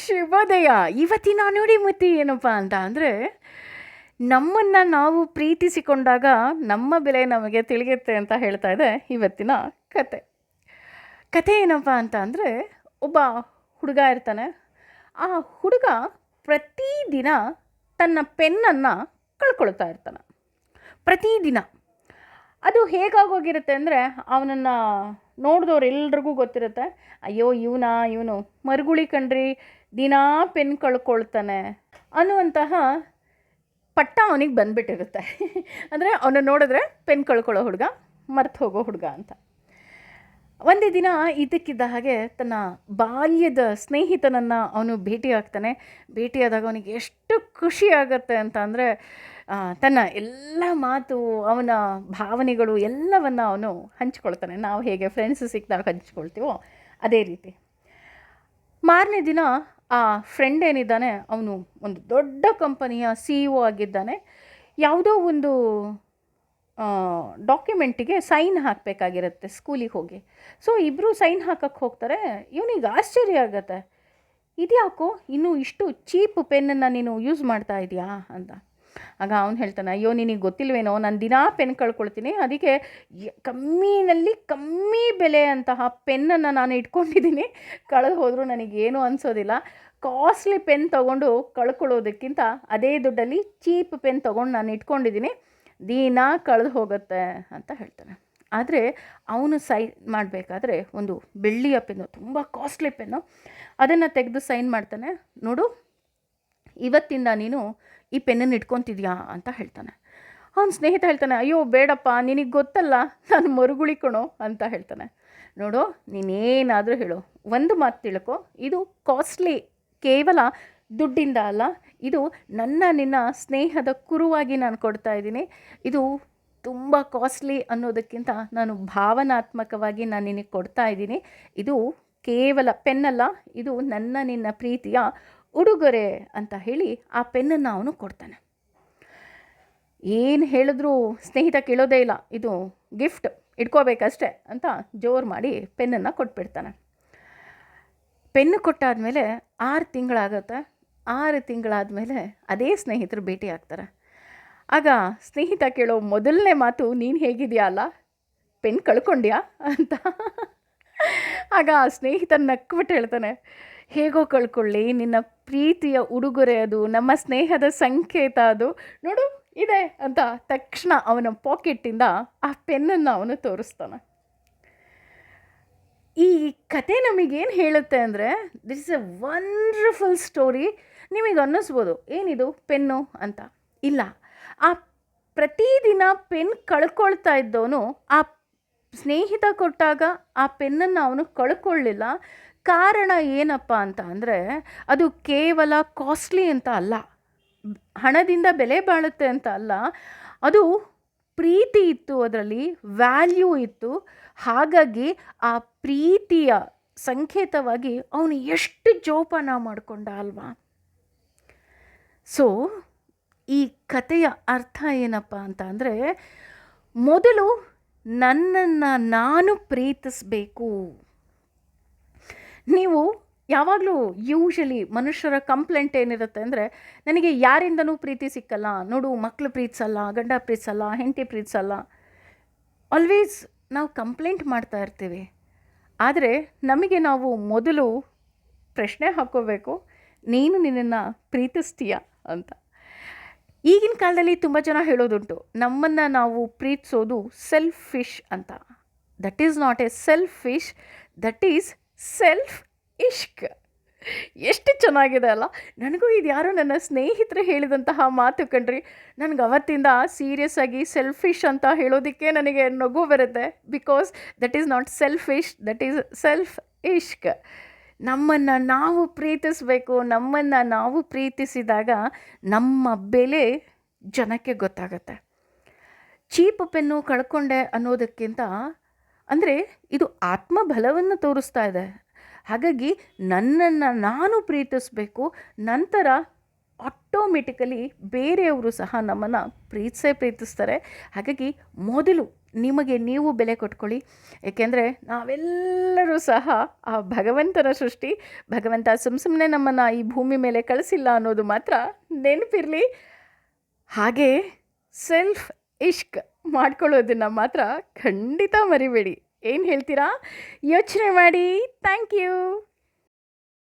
ಶುಭೋದಯ. ಇವತ್ತಿನ ನುಡಿಮುತ್ತಿ ಏನಪ್ಪ ಅಂತ ಅಂದರೆ, ನಮ್ಮನ್ನು ನಾವು ಪ್ರೀತಿಸಿಕೊಂಡಾಗ ನಮ್ಮ ಬೆಲೆ ನಮಗೆ ತಿಳಿಯುತ್ತೆ ಅಂತ ಹೇಳ್ತಾ ಇದೆ ಇವತ್ತಿನ ಕತೆ. ಕತೆ ಏನಪ್ಪ ಅಂತ ಅಂದರೆ, ಒಬ್ಬ ಹುಡುಗ ಇರ್ತಾನೆ. ಆ ಹುಡುಗ ಪ್ರತಿದಿನ ತನ್ನ ಪೆನ್ನನ್ನು ಕಳ್ಕೊಳ್ತಾ ಇರ್ತಾನೆ. ಪ್ರತಿದಿನ ಅದು ಹೇಗಾಗೋಗಿರುತ್ತೆ ಅಂದರೆ, ಅವನನ್ನು ನೋಡಿದವ್ರು ಎಲ್ರಿಗೂ ಗೊತ್ತಿರುತ್ತೆ, ಅಯ್ಯೋ ಇವನು ಮರುಗುಳಿ ಕಣ್ರಿ, ದಿನಾ ಪೆನ್ ಕಳ್ಕೊಳ್ತಾನೆ ಅನ್ನುವಂತಹ ಪಟ್ಟ ಅವನಿಗೆ ಬಂದುಬಿಟ್ಟಿರುತ್ತೆ. ಅಂದರೆ ಅವನು ನೋಡಿದ್ರೆ ಪೆನ್ ಕಳ್ಕೊಳ್ಳೋ ಹುಡುಗ, ಮರ್ತು ಹೋಗೋ ಹುಡುಗ ಅಂತ. ಒಂದೇ ದಿನ ಇದಕ್ಕಿದ್ದ ಹಾಗೆ ತನ್ನ ಬಾಲ್ಯದ ಸ್ನೇಹಿತನನ್ನು ಅವನು ಭೇಟಿಯಾಗ್ತಾನೆ. ಭೇಟಿಯಾದಾಗ ಅವನಿಗೆ ಎಷ್ಟು ಖುಷಿ ಆಗುತ್ತೆ ಅಂತ ಅಂದರೆ, ತನ್ನ ಎಲ್ಲ ಮಾತು, ಅವನ ಭಾವನೆಗಳು ಎಲ್ಲವನ್ನು ಅವನು ಹಂಚ್ಕೊಳ್ತಾನೆ. ನಾವು ಹೇಗೆ ಫ್ರೆಂಡ್ಸ್ ಸಿಕ್ಕಿದಾಗ ಹಂಚ್ಕೊಳ್ತೀವೋ ಅದೇ ರೀತಿ. ಮಾರನೇ ದಿನ ಆ ಫ್ರೆಂಡ್ ಏನಿದ್ದಾನೆ, ಅವನು ಒಂದು ದೊಡ್ಡ ಕಂಪನಿಯ CEO ಆಗಿದ್ದಾನೆ. ಯಾವುದೋ ಒಂದು ಡಾಕ್ಯುಮೆಂಟಿಗೆ ಸೈನ್ ಹಾಕಬೇಕಾಗಿರುತ್ತೆ ಸ್ಕೂಲಿಗೆ ಹೋಗಿ. ಸೊ ಇಬ್ಬರು ಸೈನ್ ಹಾಕಕ್ಕೆ ಹೋಗ್ತಾರೆ. ಇವನಿಗೆ ಆಶ್ಚರ್ಯ ಆಗುತ್ತೆ, ಇದ್ಯಾಕೋ ಇನ್ನೂ ಇಷ್ಟು ಚೀಪ್ ಪೆನ್ನನ್ನು ನೀನು ಯೂಸ್ ಮಾಡ್ತಾ ಇದೆಯಾ ಅಂತ. ಆಗ ಅವನು ಹೇಳ್ತಾನೆ, ಅಯ್ಯೋ ನಿನಗೆ ಗೊತ್ತಿಲ್ವೇನೋ, ನಾನು ದಿನಾ ಪೆನ್ ಕಳ್ಕೊಳ್ತೀನಿ, ಅದಕ್ಕೆ ಕಮ್ಮಿನಲ್ಲಿ ಕಮ್ಮಿ ಬೆಲೆ ಅಂತಹ ಪೆನ್ನನ್ನು ನಾನು ಇಟ್ಕೊಂಡಿದ್ದೀನಿ. ಕಳೆದು ಹೋದರೂ ನನಗೇನು ಅನಿಸೋದಿಲ್ಲ. ಕಾಸ್ಟ್ಲಿ ಪೆನ್ ತೊಗೊಂಡು ಕಳ್ಕೊಳ್ಳೋದಕ್ಕಿಂತ ಅದೇ ದುಡ್ಡಲ್ಲಿ ಚೀಪ್ ಪೆನ್ ತೊಗೊಂಡು ನಾನು ಇಟ್ಕೊಂಡಿದ್ದೀನಿ, ದಿನ ಕಳೆದು ಹೋಗುತ್ತೆ ಅಂತ ಹೇಳ್ತಾನೆ. ಆದರೆ ಅವನು ಸೈನ್ ಮಾಡಬೇಕಾದ್ರೆ ಒಂದು ಬೆಳ್ಳಿಯ ಪೆನ್ನು, ತುಂಬ ಕಾಸ್ಟ್ಲಿ ಪೆನ್ನು, ಅದನ್ನು ತೆಗೆದು ಸೈನ್ ಮಾಡ್ತಾನೆ. ನೋಡು, ಇವತ್ತಿಂದ ನೀನು ಈ ಪೆನ್ನನ್ನು ಇಟ್ಕೊತಿದ್ಯಾ ಅಂತ ಹೇಳ್ತಾನೆ. ಅವನ ಸ್ನೇಹಿತ ಹೇಳ್ತಾನೆ, ಅಯ್ಯೋ ಬೇಡಪ್ಪ, ನಿನಗೆ ಗೊತ್ತಲ್ಲ ನಾನು ಮರುಗುಳಿಕೊಣೋ ಅಂತ ಹೇಳ್ತಾನೆ. ನೋಡು, ನೀನೇನಾದರೂ ಹೇಳು, ಒಂದು ಮಾತು ತಿಳ್ಕೊ, ಇದು ಕಾಸ್ಟ್ಲಿ ಕೇವಲ ದುಡ್ಡಿಂದ ಅಲ್ಲ, ಇದು ನಿನ್ನ ಸ್ನೇಹದ ಕುರುವಾಗಿ ನಾನು ಕೊಡ್ತಾ ಇದ್ದೀನಿ. ಇದು ತುಂಬ ಕಾಸ್ಟ್ಲಿ ಅನ್ನೋದಕ್ಕಿಂತ ನಾನು ಭಾವನಾತ್ಮಕವಾಗಿ ನಾನು ನಿನಗೆ ಕೊಡ್ತಾ ಇದ್ದೀನಿ. ಇದು ಕೇವಲ ಪೆನ್ನಲ್ಲ, ಇದು ನಿನ್ನ ಪ್ರೀತಿಯ ಉಡುಗೊರೆ ಅಂತ ಹೇಳಿ ಆ ಪೆನ್ನನ್ನು ಅವನು ಕೊಡ್ತಾನೆ. ಏನು ಹೇಳಿದ್ರೂ ಸ್ನೇಹಿತ ಕೇಳೋದೇ ಇಲ್ಲ, ಇದು ಗಿಫ್ಟ್, ಇಟ್ಕೋಬೇಕಷ್ಟೆ ಅಂತ ಜೋರು ಮಾಡಿ ಪೆನ್ನನ್ನು ಕೊಟ್ಬಿಡ್ತಾನೆ. ಪೆನ್ನು ಕೊಟ್ಟಾದಮೇಲೆ 6 ತಿಂಗಳಾಗುತ್ತೆ. 6 ತಿಂಗಳಾದಮೇಲೆ ಅದೇ ಸ್ನೇಹಿತರು ಭೇಟಿ ಆಗ್ತಾರೆ. ಆಗ ಸ್ನೇಹಿತ ಕೇಳೋ ಮೊದಲನೇ ಮಾತು, ನೀನು ಹೇಗಿದೆಯಾ ಅಲ್ಲ, ಪೆನ್ ಕಳ್ಕೊಂಡ್ಯಾ ಅಂತ. ಆಗ ಆ ಸ್ನೇಹಿತ ನಕ್ಬಿಟ್ಟು ಹೇಳ್ತಾನೆ, ಹೇಗೋ ಕಳ್ಕೊಳ್ಳಿ, ನಿನ್ನ ಪ್ರೀತಿಯ ಉಡುಗೊರೆ ಅದು, ನಮ್ಮ ಸ್ನೇಹದ ಸಂಕೇತ ಅದು, ನೋಡು ಇದೆ ಅಂತ ತಕ್ಷಣ ಅವನ ಪಾಕೆಟ್ಟಿಂದ ಆ ಪೆನ್ನನ್ನು ಅವನು ತೋರಿಸ್ತಾನೆ. ಈ ಕತೆ ನಮಗೇನು ಹೇಳುತ್ತೆ ಅಂದರೆ, this is A wonderful story. ನಿಮಗೆ ಅನ್ನಿಸ್ಬೋದು, ಏನಿದು ಪೆನ್ನು ಅಂತ. ಇಲ್ಲ, ಆ ಪ್ರತಿದಿನ ಪೆನ್ ಕಳ್ಕೊಳ್ತಾ ಇದ್ದವನು ಆ ಸ್ನೇಹಿತ ಕೊಟ್ಟಾಗ ಆ ಪೆನ್ನನ್ನು ಅವನು ಕಳ್ಕೊಳ್ಳಿಲ್ಲ. ಕಾರಣ ಏನಪ್ಪ ಅಂತ ಅಂದರೆ, ಅದು ಕೇವಲ ಕಾಸ್ಟ್ಲಿ ಅಂತ ಅಲ್ಲ, ಹಣದಿಂದ ಬೆಲೆ ಬಾಳುತ್ತೆ ಅಂತ ಅಲ್ಲ, ಅದು ಪ್ರೀತಿ ಇತ್ತು, ಅದರಲ್ಲಿ ವ್ಯಾಲ್ಯೂ ಇತ್ತು. ಹಾಗಾಗಿ ಆ ಪ್ರೀತಿಯ ಸಂಕೇತವಾಗಿ ಅವನು ಎಷ್ಟು ಜೋಪಾನ ಮಾಡಿಕೊಂಡ ಅಲ್ವಾ. ಸೊ ಈ ಕಥೆಯ ಅರ್ಥ ಏನಪ್ಪ ಅಂತ ಅಂದರೆ, ಮೊದಲು ನನ್ನನ್ನು ನಾನು ಪ್ರೀತಿಸಬೇಕು. ನೀವು ಯಾವಾಗಲೂ ಯೂಶಲಿ ಮನುಷ್ಯರ ಕಂಪ್ಲೇಂಟ್ ಏನಿರುತ್ತೆ ಅಂದರೆ, ನನಗೆ ಯಾರಿಂದನೂ ಪ್ರೀತಿ ಸಿಕ್ಕಲ್ಲ, ನೋಡು ಮಕ್ಕಳು ಪ್ರೀತಿಸಲ್ಲ, ಗಂಡ ಪ್ರೀತಿಸಲ್ಲ, ಹೆಂಡತಿ ಪ್ರೀತಿಸಲ್ಲ. ಆಲ್ವೇಸ್ ನಾವು ಕಂಪ್ಲೇಂಟ್ ಮಾಡ್ತಾ ಇರ್ತೀವಿ. ಆದರೆ ನಮಗೆ ನಾವು ಮೊದಲು ಪ್ರಶ್ನೆ ಹಾಕ್ಕೋಬೇಕು, ನೀನು ನಿನ್ನನ್ನು ಪ್ರೀತಿಸ್ತೀಯಾ ಅಂತ. ಈಗಿನ ಕಾಲದಲ್ಲಿ ತುಂಬ ಜನ ಹೇಳೋದುಂಟು, ನಮ್ಮನ್ನು ನಾವು ಪ್ರೀತಿಸೋದು ಸೆಲ್ಫಿಶ್ ಅಂತ. That is not a selfish, that is self ಇಶ್ಕ್. ಎಷ್ಟು ಚೆನ್ನಾಗಿದೆ ಅಲ್ಲ. ನನಗೂ ಇದು ಯಾರೋ ನನ್ನ ಸ್ನೇಹಿತರು ಹೇಳಿದಂತಹ ಮಾತು ಕಣ್ರಿ. ನನಗೆ ಅವತ್ತಿಂದ ಸೀರಿಯಸ್ ಆಗಿ ಸೆಲ್ಫಿಶ್ ಅಂತ ಹೇಳೋದಕ್ಕೆ ನನಗೆ ನಗು ಬರುತ್ತೆ. Because that is not selfish, that is self ಇಶ್ಕ್. ನಮ್ಮನ್ನು ನಾವು ಪ್ರೀತಿಸಬೇಕು. ನಮ್ಮನ್ನು ನಾವು ಪ್ರೀತಿಸಿದಾಗ ನಮ್ಮ ಬೆಲೆ ಜನಕ್ಕೆ ಗೊತ್ತಾಗತ್ತೆ. ಚೀಪ್ ಪೆನ್ನು ಕಳ್ಕೊಂಡೆ ಅನ್ನೋದಕ್ಕಿಂತ ಅಂದರೆ ಇದು ಆತ್ಮಬಲವನ್ನು ತೋರಿಸ್ತಾ ಇದೆ. ಹಾಗಾಗಿ ನನ್ನನ್ನು ನಾನು ಪ್ರೀತಿಸಬೇಕು, ನಂತರ ಆಟೋಮೆಟಿಕಲಿ ಬೇರೆಯವರು ಸಹ ನಮ್ಮನ್ನು ಪ್ರೀತಿಸ್ತಾರೆ. ಹಾಗಾಗಿ ಮೊದಲು ನಿಮಗೆ ನೀವು ಬೆಲೆ ಕೊಟ್ಕೊಳ್ಳಿ. ಏಕೆಂದರೆ ನಾವೆಲ್ಲರೂ ಸಹ ಆ ಭಗವಂತನ ಸೃಷ್ಟಿ. ಭಗವಂತ ಸುಮ್ಮನೆ ನಮ್ಮನ್ನು ಈ ಭೂಮಿ ಮೇಲೆ ಕಳಿಸಿಲ್ಲ ಅನ್ನೋದು ಮಾತ್ರ ನೆನಪಿರಲಿ. ಹಾಗೆ ಸೆಲ್ಫ್ ಇಶ್ಕ್ ಮಾಡ್ಕೊಳ್ಳೋದನ್ನು ಮಾತ್ರ ಖಂಡಿತ ಮರಿಬೇಡಿ. ಏನು ಹೇಳ್ತೀರಾ? ಯೋಚನೆ ಮಾಡಿ. Thank you.